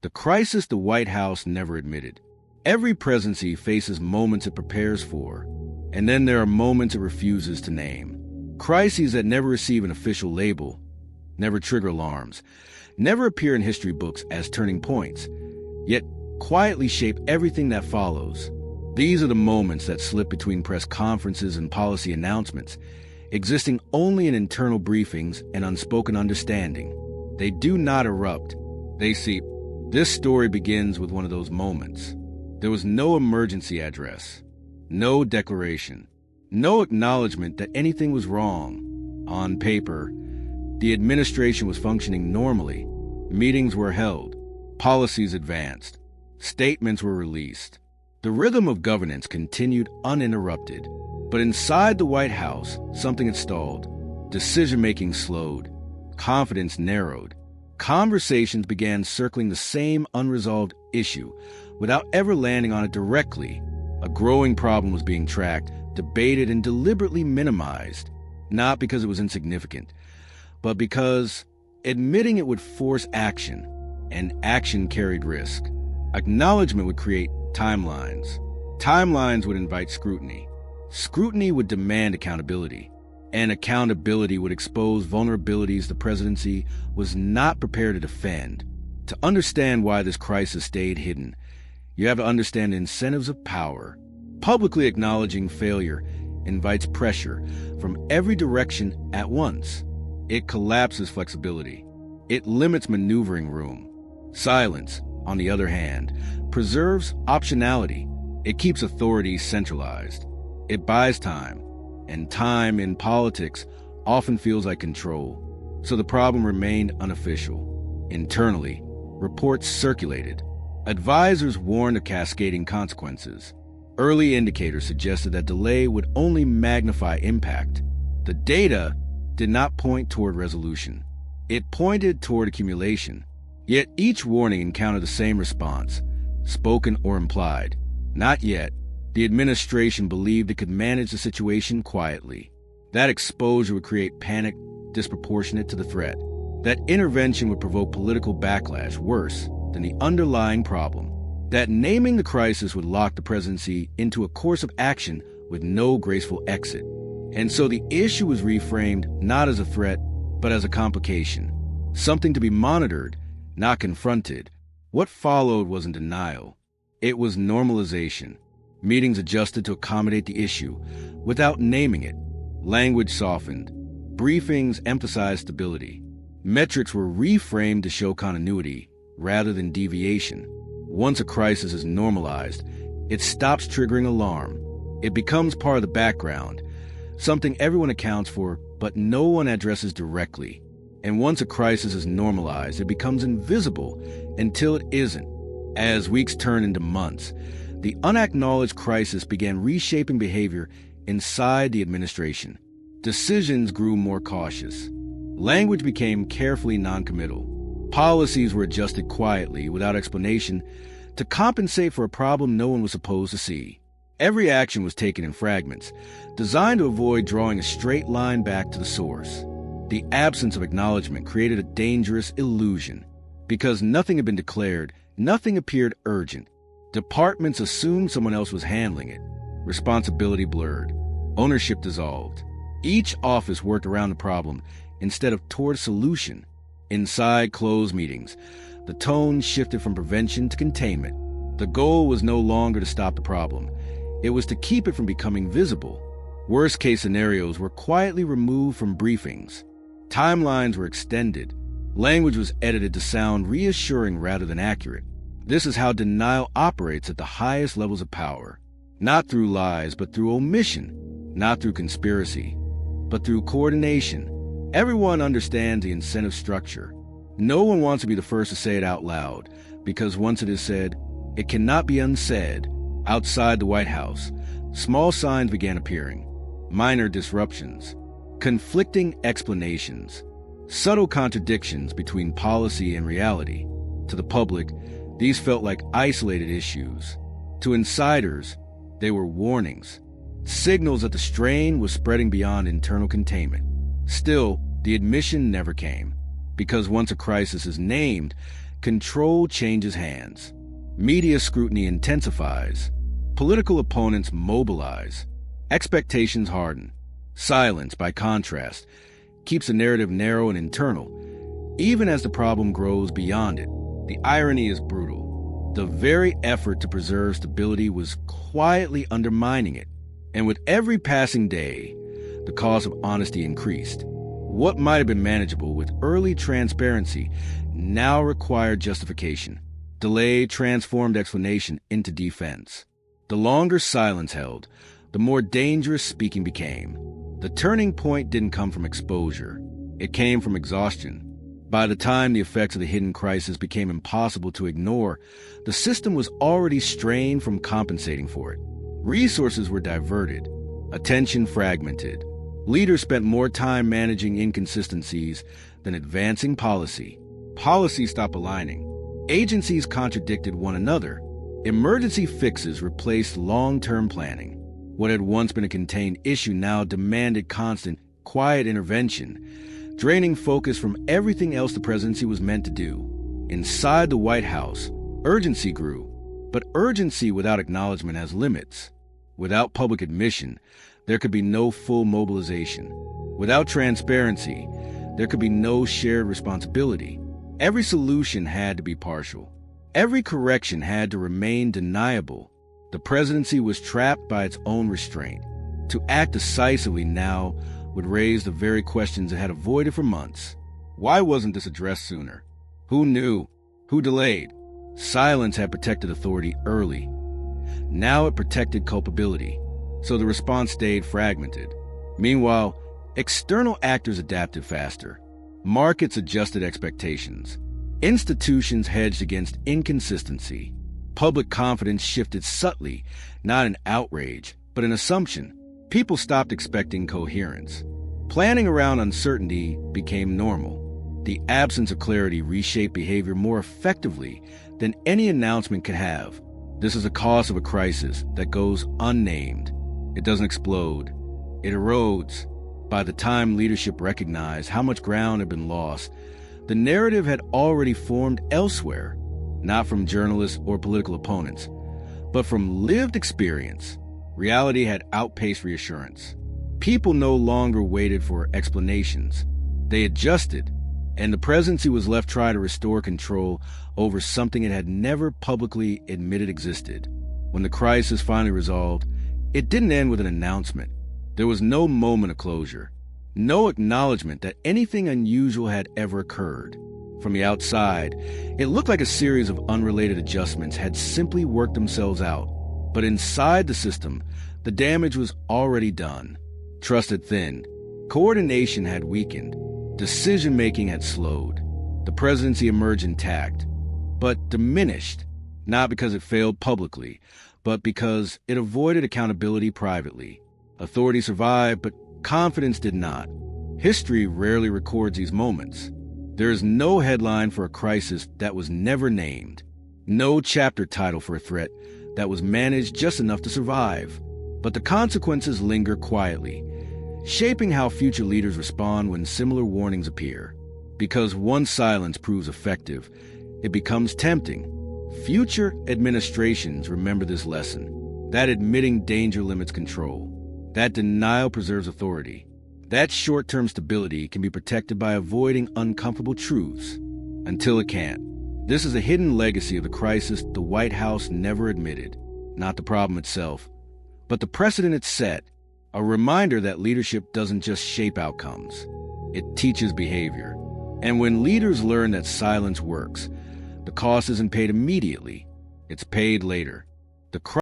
the crisis the White House never admitted. Every presidency faces moments it prepares for, and then there are moments it refuses to name. Crises that never receive an official label, never trigger alarms, never appear in history books as turning points, yet quietly shape everything that follows. These are the moments that slip between press conferences and policy announcements, existing only in internal briefings and unspoken understanding. They do not erupt. They seep. This story begins with one of those moments. There was no emergency address, no declaration, no acknowledgement that anything was wrong. On paper, the administration was functioning normally. Meetings were held, policies advanced, statements were released. The rhythm of governance continued uninterrupted. But inside the White House, something had stalled. Decision-making slowed. Confidence narrowed. Conversations began circling the same unresolved issue without ever landing on it directly. A growing problem was being tracked, debated, and deliberately minimized, not because it was insignificant, but because admitting it would force action, and action carried risk. Acknowledgement would create timelines. Timelines would invite scrutiny. Scrutiny would demand accountability, and accountability would expose vulnerabilities the presidency was not prepared to defend. To understand why this crisis stayed hidden, you have to understand the incentives of power. Publicly acknowledging failure invites pressure from every direction at once. It collapses flexibility. It limits maneuvering room. Silence, on the other hand, preserves optionality. It keeps authority centralized. It buys time, and time in politics often feels like control. So the problem remained unofficial. Internally, reports circulated. Advisors warned of cascading consequences. Early indicators suggested that delay would only magnify impact. The data did not point toward resolution. It pointed toward accumulation. Yet each warning encountered the same response, spoken or implied. Not yet. The administration believed it could manage the situation quietly. That exposure would create panic disproportionate to the threat. That intervention would provoke political backlash worse than the underlying problem. That naming the crisis would lock the presidency into a course of action with no graceful exit. And so the issue was reframed not as a threat, but as a complication. Something to be monitored, not confronted. What followed wasn't denial. It was normalization. Meetings adjusted to accommodate the issue without naming it. Language softened. Briefings emphasized stability. Metrics were reframed to show continuity rather than deviation. Once a crisis is normalized, it stops triggering alarm. It becomes part of the background, something everyone accounts for, but no one addresses directly. And once a crisis is normalized, it becomes invisible until it isn't. As weeks turn into months, the unacknowledged crisis began reshaping behavior inside the administration. Decisions grew more cautious. Language became carefully noncommittal. Policies were adjusted quietly, without explanation, to compensate for a problem no one was supposed to see. Every action was taken in fragments, designed to avoid drawing a straight line back to the source. The absence of acknowledgement created a dangerous illusion. Because nothing had been declared, nothing appeared urgent. Departments assumed someone else was handling it. Responsibility blurred. Ownership dissolved. Each office worked around the problem instead of toward a solution. Inside closed meetings, the tone shifted from prevention to containment. The goal was no longer to stop the problem. It was to keep it from becoming visible. Worst-case scenarios were quietly removed from briefings. Timelines were extended. Language was edited to sound reassuring rather than accurate. This is how denial operates at the highest levels of power. Not through lies, but through omission. Not through conspiracy, but through coordination. Everyone understands the incentive structure. No one wants to be the first to say it out loud, because once it is said, it cannot be unsaid. Outside the White House, small signs began appearing. Minor disruptions, conflicting explanations, subtle contradictions between policy and reality. To the public, these felt like isolated issues. To insiders, they were warnings, signals that the strain was spreading beyond internal containment. Still, the admission never came, because once a crisis is named, control changes hands. Media scrutiny intensifies. Political opponents mobilize. Expectations harden. Silence, by contrast, keeps the narrative narrow and internal, even as the problem grows beyond it. The irony is brutal. The very effort to preserve stability was quietly undermining it. And with every passing day, the cost of honesty increased. What might have been manageable with early transparency now required justification. Delay transformed explanation into defense. The longer silence held, the more dangerous speaking became. The turning point didn't come from exposure. It came from exhaustion. By the time the effects of the hidden crisis became impossible to ignore, the system was already strained from compensating for it. Resources were diverted, attention fragmented. Leaders spent more time managing inconsistencies than advancing policy. Policy stopped aligning. Agencies contradicted one another. Emergency fixes replaced long-term planning. What had once been a contained issue now demanded constant, quiet intervention, draining focus from everything else the presidency was meant to do. Inside the White House, urgency grew, but urgency without acknowledgement has limits. Without public admission, there could be no full mobilization. Without transparency, there could be no shared responsibility. Every solution had to be partial. Every correction had to remain deniable. The presidency was trapped by its own restraint. To act decisively now would raise the very questions it had avoided for months. Why wasn't this addressed sooner? Who knew? Who delayed? Silence had protected authority early. Now it protected culpability, so the response stayed fragmented. Meanwhile, external actors adapted faster. Markets adjusted expectations. Institutions hedged against inconsistency. Public confidence shifted subtly, not in outrage, but in assumption. People stopped expecting coherence. Planning around uncertainty became normal. The absence of clarity reshaped behavior more effectively than any announcement could have. This is the cost of a crisis that goes unnamed. It doesn't explode. It erodes. By the time leadership recognized how much ground had been lost, the narrative had already formed elsewhere, not from journalists or political opponents, but from lived experience. Reality had outpaced reassurance. People no longer waited for explanations. They adjusted, and the presidency was left trying to restore control over something it had never publicly admitted existed. When the crisis finally resolved, it didn't end with an announcement. There was no moment of closure, no acknowledgement that anything unusual had ever occurred. From the outside, it looked like a series of unrelated adjustments had simply worked themselves out. But inside the system, the damage was already done. Trust had thinned. Coordination had weakened. Decision-making had slowed. The presidency emerged intact, but diminished, not because it failed publicly, but because it avoided accountability privately. Authority survived, but confidence did not. History rarely records these moments. There is no headline for a crisis that was never named. No chapter title for a threat that was managed just enough to survive. But the consequences linger quietly, shaping how future leaders respond when similar warnings appear. Because once silence proves effective, it becomes tempting. Future administrations remember this lesson, that admitting danger limits control, that denial preserves authority, that short-term stability can be protected by avoiding uncomfortable truths, until it can't. This is a hidden legacy of the crisis the White House never admitted, not the problem itself, but the precedent it set, a reminder that leadership doesn't just shape outcomes, it teaches behavior. And when leaders learn that silence works, the cost isn't paid immediately, it's paid later. The